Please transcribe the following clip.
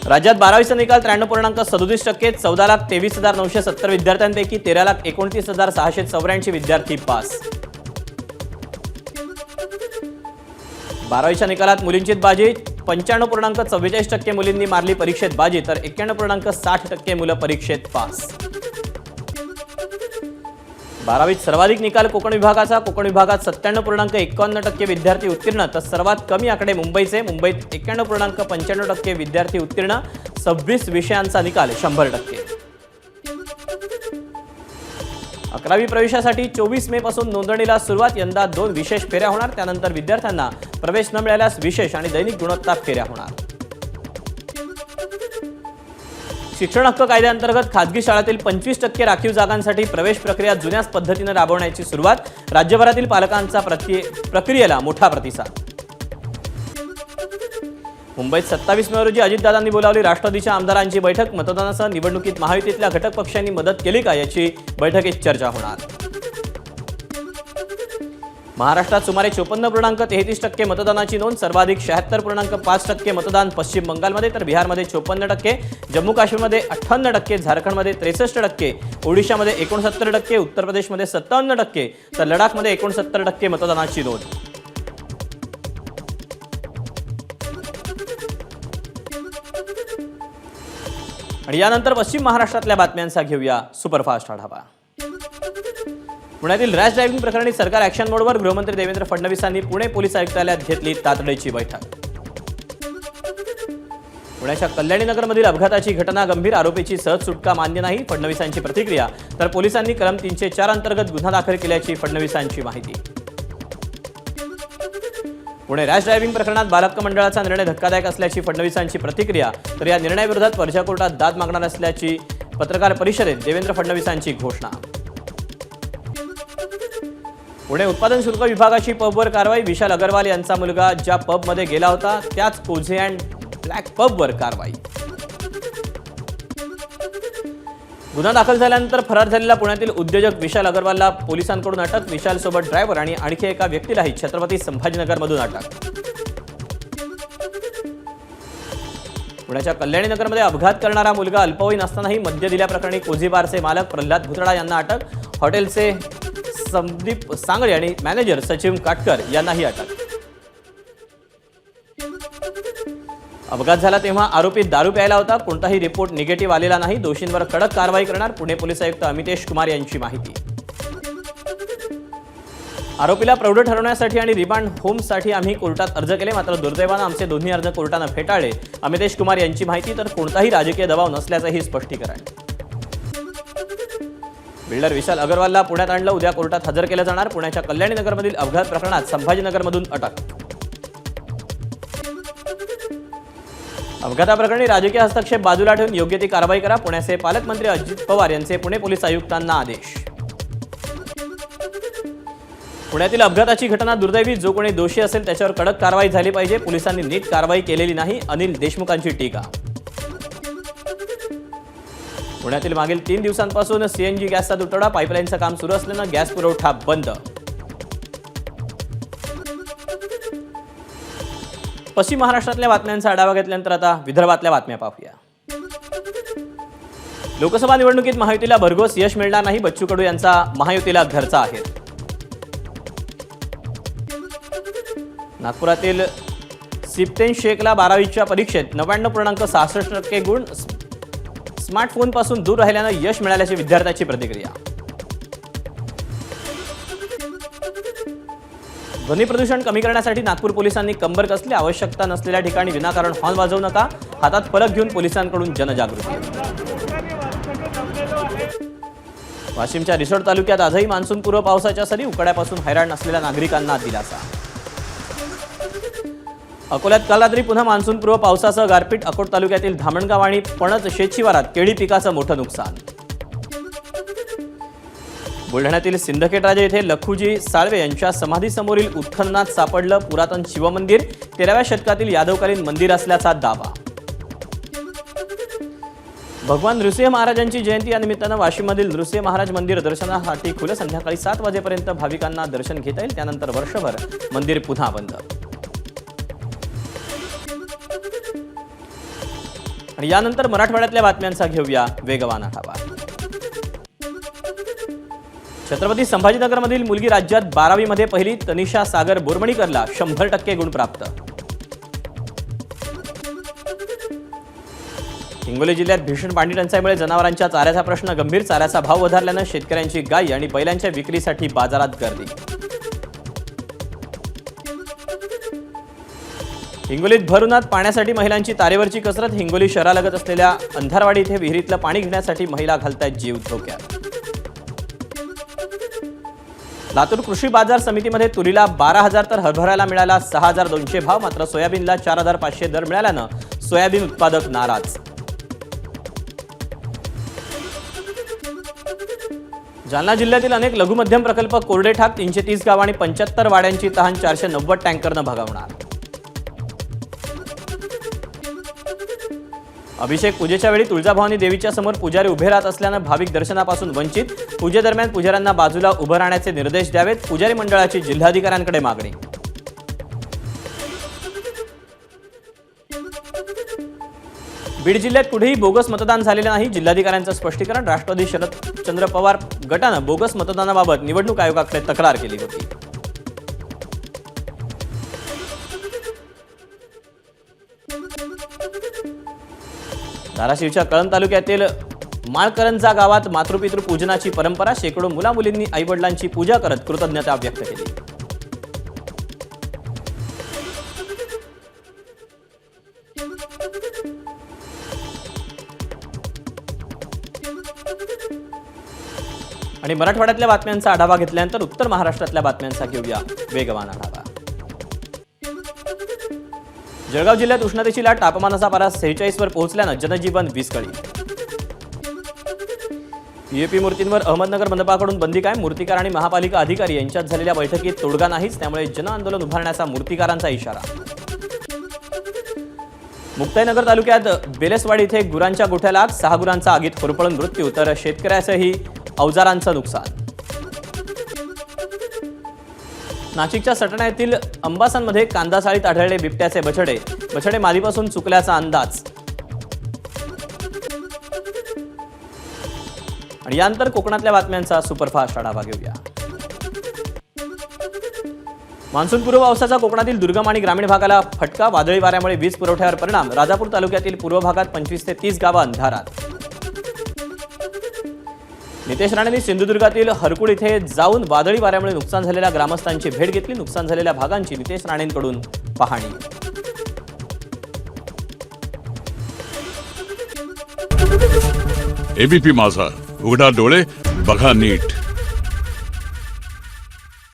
राज्यात 12वीचा निकाल 93.37%, 14,23,970 विद्यार्थ्यांपैकी 13,29,684 विद्यार्थी पास. 12वीच्या निकालात मुलींचीच बाजी, 95.44% मुलींनी मारली परीक्षेत बाजी, तर 91.60% मुलं परीक्षेत पास. 12वीत सर्वाधिक निकाल कोकण विभागाचा, कोकण विभागात 97.51% विद्यार्थी उत्तीर्ण, तर सर्वात कमी आकडे मुंबईचे, मुंबईत 91.95% विद्यार्थी उत्तीर्ण, 26 विषयांचा निकाल 100%. 11वी प्रवेशासाठी 24 मे पासून नोंदणीला सुरुवात. यंदा 2 विशेष फेऱ्या होणार, त्यानंतर विद्यार्थ्यांना प्रवेश न मिळाल्यास विशेष आणि दैनिक गुणवत्ता फेऱ्या होणार. शिक्षण हक्क कायद्याअंतर्गत खासगी शाळांतील 25% राखीव जागांसाठी प्रवेश प्रक्रिया जुन्याच पद्धतीने राबवण्याची सुरुवात. राज्यभरातील पालकांचा प्रक्रियेला मोठा प्रतिसाद. मुंबईत 27 मे रोजी अजितदादांनी बोलावली राष्ट्रवादीच्या आमदारांची बैठक. मतदानासह निवडणुकीत महायुतीतल्या घटक पक्षांनी मदत केली का याची बैठकीत चर्चा होणार. महाराष्ट्रात सुमारे 54.33% मतदानाची नोंद, सर्वाधिक 76.5% मतदान पश्चिम बंगालमध्ये, तर बिहारमध्ये 54%, जम्मू काश्मीरमध्ये 58%, झारखंडमध्ये 63%, ओडिशामध्ये 69%, उत्तर प्रदेशमध्ये 57%, तर लडाखमध्ये 69% मतदानाची नोंद. आणि यानंतर पश्चिम महाराष्ट्रातल्या बातम्यांचा घेऊया सुपरफास्ट आढावा. पुण्यातील रॅश ड्रायव्हिंग प्रकरणी सरकार ॲक्शन मोडवर. गृहमंत्री देवेंद्र फडणवीसांनी पुणे पोलीस आयुक्तालयात घेतली तातडीची बैठक. पुण्याच्या कल्याणीनगरमधील अपघाताची घटना गंभीर, आरोपीची सहज सुटका मान्य नाही, फडणवीसांची प्रतिक्रिया. तर पोलिसांनी कलम 304 अंतर्गत गुन्हा दाखल केल्याची फडणवीसांची माहिती. पुणे रॅश ड्रायव्हिंग प्रकरणात बालहक्क मंडळाचा निर्णय धक्कादायक असल्याची फडणवीसांची प्रतिक्रिया. तर या निर्णयाविरोधात वर्जा कोर्टात दाद मागणार असल्याची पत्रकार परिषदेत देवेंद्र फडणवीसांची घोषणा. पुणे उत्पादन शुल्क विभागाची पबवर कारवाई. विशाल अग्रवाल यांचा मुलगा ज्या पबमध्ये गेला होता त्याच कोझे अँड ब्लॅक पबवर कारवाई. गुन्हा दाखल झाल्यानंतर फरार झालेला पुण्यातील उद्योजक विशाल अग्रवालला पोलिसांकडून अटक. विशालसोबत ड्रायव्हर आणि आणखी एका व्यक्तीलाही छत्रपती संभाजीनगरमधून अटक. पुण्याच्या कल्याणीनगरमध्ये अपघात करणारा मुलगा अल्पवयीन असतानाही मद्य दिल्याप्रकरणी कोझी बारचे मालक प्रल्हाद भुतडा यांना अटक. हॉटेलचे संदीप सांगळे आणि मॅनेजर सचिन काटकर यांनाही अटक. अपघात झाला तेव्हा आरोपी दारू प्यायला होता, कोणताही रिपोर्ट निगेटिव्ह आलेला नाही. दोषींवर कडक कारवाई करणार, पुणे पोलीस आयुक्त अमितेश कुमार यांची माहिती. आरोपीला प्रौढ ठरवण्यासाठी आणि रिमांड होमसाठी आम्ही कोर्टात अर्ज केले, मात्र दुर्दैवानं आमचे दोन्ही अर्ज कोर्टानं फेटाळले. अमितेश कुमार यांची माहिती. तर कोणताही राजकीय दबाव नसल्याचंही स्पष्टीकरण. बिल्डर विशाल अग्रवालला पुण्यात आणलं, उद्या कोर्टात हजर केलं जाणार. पुण्याच्या कल्याणीनगरमधील अपघात प्रकरणात संभाजीनगरमधून अटक. अपघाताप्रकरणी राजकीय हस्तक्षेप बाजूला ठेवून योग्य ती कारवाई करा, पुण्याचे पालकमंत्री अजित पवार यांचे पुणे पोलीस आयुक्तांना आदेश. पुण्यातील अपघाताची घटना दुर्दैवी, जो कोणी दोषी असेल त्याच्यावर कडक कारवाई झाली पाहिजे. पोलिसांनी नीट कारवाई केलेली नाही, अनिल देशमुखांची टीका. पुण्यातील मागील 3 दिवसांपासून सीएनजी गॅसचा तुटवडा, पाईपलाईनचं काम सुरू असल्यानं गॅस पुरवठा बंद. पश्चिम महाराष्ट्रातल्या बातम्यांचा आढावा घेतल्यानंतर आता विदर्भातल्या बातम्या पाहूया. लोकसभा निवडणुकीत महायुतीला भरघोस यश मिळणार नाही, बच्चू कडू यांचा महायुतीला घरचा आहे. नागपुरातील सिप्तेन शेखला 12वीच्या परीक्षेत 99.66% गुण, स्मार्टफोनपासून दूर राहिल्यानं यश मिळाल्याची विद्यार्थ्याची प्रतिक्रिया. ध्वनी प्रदूषण कमी करण्यासाठी नागपूर पोलिसांनी कंबर कसली, आवश्यकता नसलेल्या ठिकाणी विनाकारण हॉर्न वाजवू नका, हातात फलक घेऊन पोलिसांकडून जनजागृती. वाशिमच्या रिसोड तालुक्यात आजही मान्सूनपूर्व पावसाच्या सरी, उकाड्यापासून हैराण असलेल्या नागरिकांना दिलासा. अकोल्यात काल रात्री पुन्हा मान्सूनपूर्व पावसासह गारपीट, अकोट तालुक्यातील धामणगाव आणि पणज शेतशिवारात केळी पिकाचं मोठं नुकसान. बुलढाण्यातील सिंदखेडराजे येथे लखुजी साळवे यांच्या समाधीसमोरील उत्खननात सापडलं पुरातन शिवमंदिर, 13व्या शतकातील यादवकालीन मंदिर असल्याचा दावा. भगवान नृसिंह महाराजांची जयंती या निमित्तानं वाशिममधील नृसिंह महाराज मंदिर दर्शनासाठी खुलं, संध्याकाळी 7 वाजेपर्यंत भाविकांना दर्शन घेता येईल, त्यानंतर वर्षभर मंदिर पुन्हा बंद. आणि यानंतर मराठवाड्यातल्या बातम्यांचा घेऊया वेगवान आढावा। छत्रपती संभाजीनगरमधील मुलगी राज्यात 12वी मध्ये पहिली तनिषा सागर बोरमणीकरला 100% गुण प्राप्त। हिंगोली जिल्ह्यात भीषण पाणी टंचाईमुळे जनावरांच्या चाऱ्याचा प्रश्न गंभीर। चाऱ्याचा भाव वधारल्याने शेतकऱ्यांची गायी आणि बैलांच्या विक्रीसाठी बाजारात गर्दी। हिंगोलीत भर उन्हात पाण्यासाठी महिलांची तारेवरची कसरत। हिंगोली शहरालगत असलेल्या अंधारवाडी इथे विहिरीतलं पाणी घेण्यासाठी महिला घालतायत जीव धोक्यात। लातूर कृषी बाजार समितीमध्ये तुरीला 12,000 तर हरभऱ्याला मिळाला 6,200 भाव। मात्र सोयाबीनला 4,500 दर मिळाल्यानं सोयाबीन उत्पादक नाराज। जालना जिल्ह्यातील अनेक लघु मध्यम प्रकल्प कोरडे ठाक। 330 गाव आणि 75 वाड्यांची तहान 490 टँकरनं भागवणार। अभिषेक पूजेच्या वेळी तुळजाभवानी देवीच्या समोर पुजारी उभे राहत असल्यानं भाविक दर्शनापासून वंचित। पूजेदरम्यान पुजाऱ्यांना बाजूला उभं राहण्याचे निर्देश द्यावेत। पुजारी मंडळाची जिल्हाधिकाऱ्यांकडे मागणी। बीड जिल्ह्यात कुठेही बोगस मतदान झालेलं नाही, जिल्हाधिकाऱ्यांचं स्पष्टीकरण। राष्ट्रवादी शरदचंद्र पवार गटानं बोगस मतदानाबाबत निवडणूक आयोगाकडे तक्रार केली होती। धाराशिवच्या कळंब तालुक्यातील माळकरंजा गावात मातृपितृ पूजनाची परंपरा। शेकडो मुलामुलींनी आईवडिलांची पूजा करत कृतज्ञता व्यक्त केली। आणि मराठवाड्यातल्या बातम्यांचा आढावा घेतल्यानंतर उत्तर महाराष्ट्रातल्या बातम्यांचा घेऊया वेगवान आढावा। जळगाव जिल्ह्यात उष्णतेची लाट। तापमानाचा पारा 46 वर पोहोचल्यानं जनजीवन विस्कळीत। पीएपी मूर्तींवर अहमदनगर मनपाकडून बंदी कायम। मूर्तिकार आणि महापालिका अधिकारी यांच्यात झालेल्या बैठकीत तोडगा नाहीच, त्यामुळे जनआंदोलन उभारण्याचा मूर्तिकारांचा इशारा। मुक्ताईनगर तालुक्यात बेलसवाडी इथे गुरांच्या गोठ्याला आग। 6 गुरांचा आगीत होरपळून मृत्यू, तर शेतकऱ्यासही अवजारांचं नुकसान। नाशिकच्या सटाणा येथील अंबासांमध्ये कांदा साळीत आढळले बिबट्याचे बछडे मादीपासून चुकल्याचा अंदाज। आणि यानंतर कोकणातल्या बातम्यांचा सुपरफास्ट आढावा घेऊया। मान्सूनपूर्व पावसाचा कोकणातील दुर्गम आणि ग्रामीण भागाला फटका। वादळी वाऱ्यामुळे वीज पुरवठ्यावर परिणाम। राजापूर तालुक्यातील पूर्व भागात 25 ते 30 गावं अंधारात। नितेश राणेंनी सिंधुदुर्गातील हरकुड इथे जाऊन वादळी वाऱ्यामुळे नुकसान झालेल्या ग्रामस्थांची भेट घेतली। नुकसान झालेल्या भागांची नितेश राणेंकडून पाहणी। एबीपी माझा, उघडा डोळे बघा नीट।